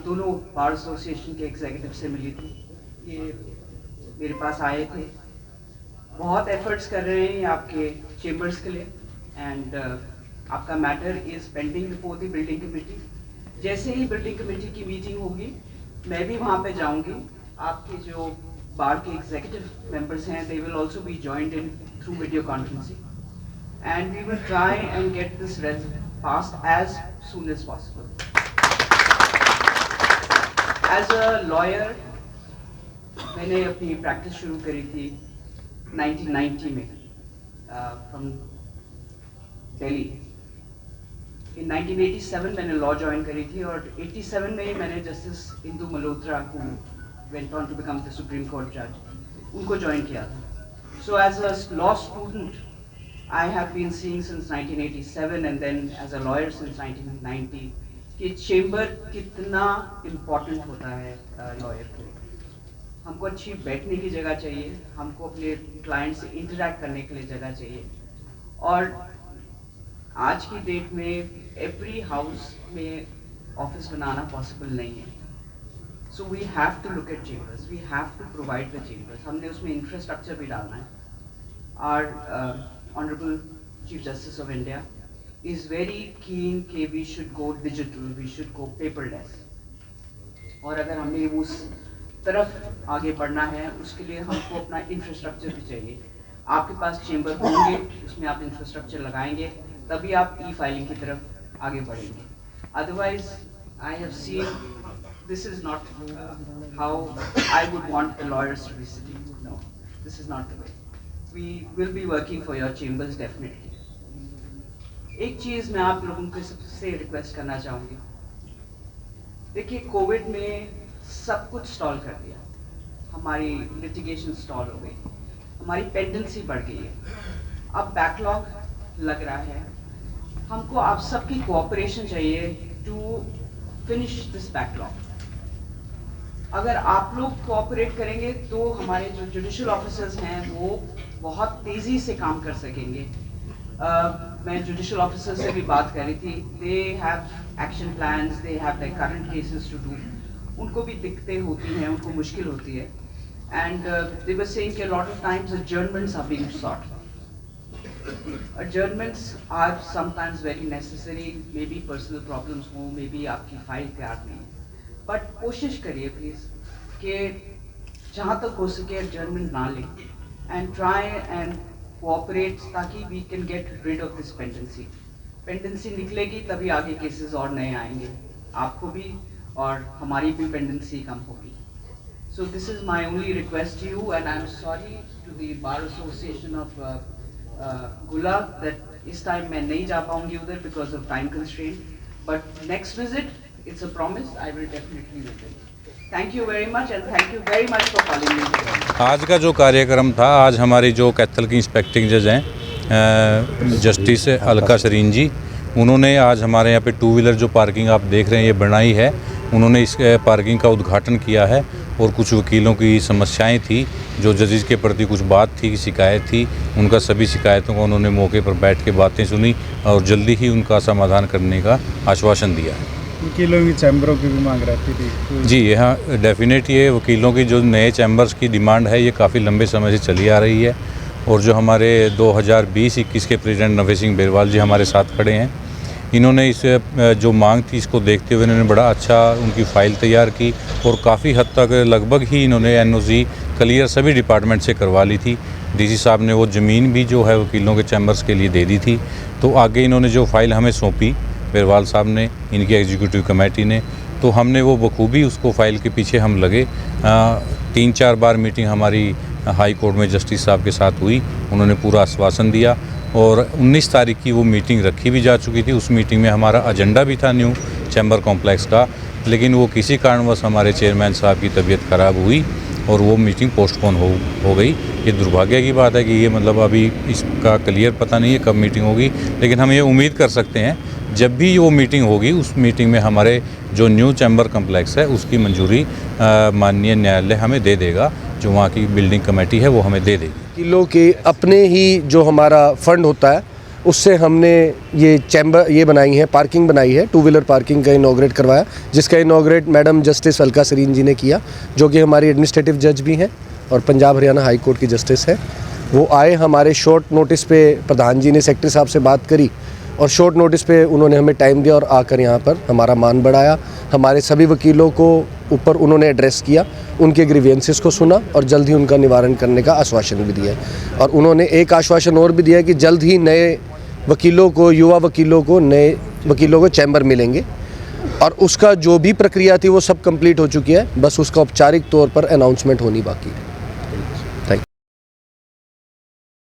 दोनों bar association के executive से मिली थी। ये मेरे पास आए थे, बहुत एफर्ट्स कर रहे हैं आपके चेम्बर्स के लिए एंड आपका matter is pending before the building committee. जैसे ही बिल्डिंग कमेटी की मीटिंग होगी मैं भी वहाँ पे जाऊँगी। आपके जो बार के एग्जीक्यूटिव मेंबर्स हैं they will also be joined in through video conferencing and we will try and get this passed as soon as possible. As a lawyer, मैंने अपनी प्रैक्टिस शुरू करी थी 1990 में from Delhi. In 1987 मैंने लॉ ज्वाइन करी थी और 87 में ही मैंने justice Indu Malhotra who went on to become the Supreme Court judge उनको ज्वाइन किया था. So as a law student I have been seeing since 1987 and then as a lawyer since 1990 कि चेम्बर कितना इम्पोर्टेंट होता है लॉयर के लिए। हमको अच्छी बैठने की जगह चाहिए, हमको अपने क्लाइंट से इंटरेक्ट करने के लिए जगह चाहिए और आज की डेट में एवरी हाउस में ऑफिस बनाना पॉसिबल नहीं है। So we have to look at chambers, we have to provide the chambers. हमने उसमें इंफ्रास्ट्रक्चर भी डालना है। और Honorable Chief Justice of India is very keen कि we should go digital, we should go paperless. और अगर हमें उस तरफ आगे बढ़ना है उसके लिए हमको अपना इंफ्रास्ट्रक्चर भी चाहिए। आपके पास चेम्बर होंगे, उसमें आप इंफ्रास्ट्रक्चर लगाएंगे तभी आप ई-फाइलिंग की तरफ आगे बढ़ेंगे। Otherwise, I have seen this is not how I would want the lawyers to be sitting. No, this is not the way. We will be working for your chambers definitely. एक चीज़ मैं आप लोगों के सबसे रिक्वेस्ट करना चाहूँगी। देखिए Covid में सब कुछ स्टॉल कर दिया, हमारी लिटिगेशन स्टॉल हो गई, हमारी पेंडेंसी बढ़ गई है, अब बैकलॉग लग रहा है। हमको आप सबकी कोऑपरेशन चाहिए टू फिनिश दिस बैकलॉग। अगर आप लोग कोऑपरेट करेंगे तो हमारे जो जुडिशियल ऑफिसर्स हैं वो बहुत तेज़ी से काम कर सकेंगे। मैं जुडिशियल ऑफिसर से भी बात कर रही थी, they have action plans, they have their current cases to do. उनको भी दिक्कतें होती हैं, उनको मुश्किल होती है एंड दे वर सेइंग कि lot of times adjournments are being sought. Adjournments are sometimes very necessary, maybe personal problems हो, maybe आपकी फाइल तैयार नहीं है, बट कोशिश करिए प्लीज़ कि जहाँ तक हो सके adjournment ना लें and try and cooperate ताकि we can get rid of this pendency. Pendency निकलेगी तभी आगे केसेस और नए आएंगे, आपको भी और हमारी भी pendency कम होगी. So this is my only request to you and I'm sorry to the Bar Association of Gula that इस time मैं नहीं जा पाऊंगी उधर because of time constraint. But next visit, it's a promise, I will definitely visit. Thank you very much and thank you very much for calling me. आज का जो कार्यक्रम था, आज हमारी जो कैथल की इंस्पेक्टिंग जज हैं जस्टिस अलका शरीन जी, उन्होंने आज हमारे यहाँ पे टू व्हीलर जो पार्किंग आप देख रहे हैं ये बनाई है, उन्होंने इस पार्किंग का उद्घाटन किया है। और कुछ वकीलों की समस्याएं थी, जो जजेस के प्रति कुछ बात थी, शिकायत थी, उनका सभी शिकायतों को उन्होंने मौके पर बैठ के बातें सुनी और जल्दी ही उनका समाधान करने का आश्वासन दिया है। वकीलों की चैम्बरों की भी मांग रहती थी जी, यहाँ डेफिनेट ये वकीलों की जो नए चैम्बर्स की डिमांड है ये काफ़ी लंबे समय से चली आ रही है और जो हमारे 2020-21 के प्रेसिडेंट नवे सिंह बेरवाल जी हमारे साथ खड़े हैं, इन्होंने इस जो मांग थी इसको देखते हुए इन्होंने बड़ा अच्छा उनकी फ़ाइल तैयार की और काफ़ी हद तक लगभग ही इन्होंने एनओसी क्लियर सभी डिपार्टमेंट से करवा ली थी। डीसी साहब ने वो ज़मीन भी जो है वकीलों के चैम्बर्स के लिए दे दी थी। तो आगे इन्होंने जो फ़ाइल हमें सौंपी बेरवाल साहब ने, इनकी एग्जीक्यूटिव कमेटी ने, तो हमने वो बखूबी उसको फ़ाइल के पीछे हम लगे। 3-4 बार मीटिंग हमारी हाई कोर्ट में जस्टिस साहब के साथ हुई, उन्होंने पूरा आश्वासन दिया और 19 तारीख की वो मीटिंग रखी भी जा चुकी थी। उस मीटिंग में हमारा एजेंडा भी था न्यू चैम्बर कॉम्प्लेक्स का, लेकिन वो किसी कारणवश हमारे चेयरमैन साहब की तबीयत ख़राब हुई और वो मीटिंग पोस्टपोन हो गई। ये दुर्भाग्य की बात है कि ये मतलब अभी इसका क्लियर पता नहीं है कब मीटिंग होगी, लेकिन हम ये उम्मीद कर सकते हैं जब भी वो मीटिंग होगी उस मीटिंग में हमारे जो न्यू चैम्बर कम्प्लेक्स है उसकी मंजूरी माननीय न्यायालय हमें दे देगा, जो वहाँ की बिल्डिंग कमेटी है वो हमें दे देगी। वकीलों के अपने ही जो हमारा फ़ंड होता है उससे हमने ये बनाई है, पार्किंग बनाई है, 2 व्हीलर पार्किंग का इनॉग्रेट करवाया, जिसका inaugurate madam justice Alka Sareen ji ने किया, जो कि हमारी एडमिनिस्ट्रेटिव जज भी हैं और पंजाब हरियाणा हाई कोर्ट की जस्टिस है। वो आए, हमारे शॉर्ट नोटिस पे प्रधान जी ने सेक्रेटरी साहब से बात करी और शॉर्ट नोटिस पे उन्होंने हमें टाइम दिया और आकर यहाँ पर हमारा मान बढ़ाया। हमारे सभी वकीलों को ऊपर उन्होंने एड्रेस किया, उनके ग्रीवेंसेस को सुना और जल्द ही उनका निवारण करने का आश्वासन भी दिया है। और उन्होंने एक आश्वासन और भी दिया है कि जल्द ही नए वकीलों को, युवा वकीलों को, नए वकीलों को चैम्बर मिलेंगे और उसका जो भी प्रक्रिया थी वो सब कंप्लीट हो चुकी है, बस उसका औपचारिक तौर पर अनाउंसमेंट होनी बाकी है।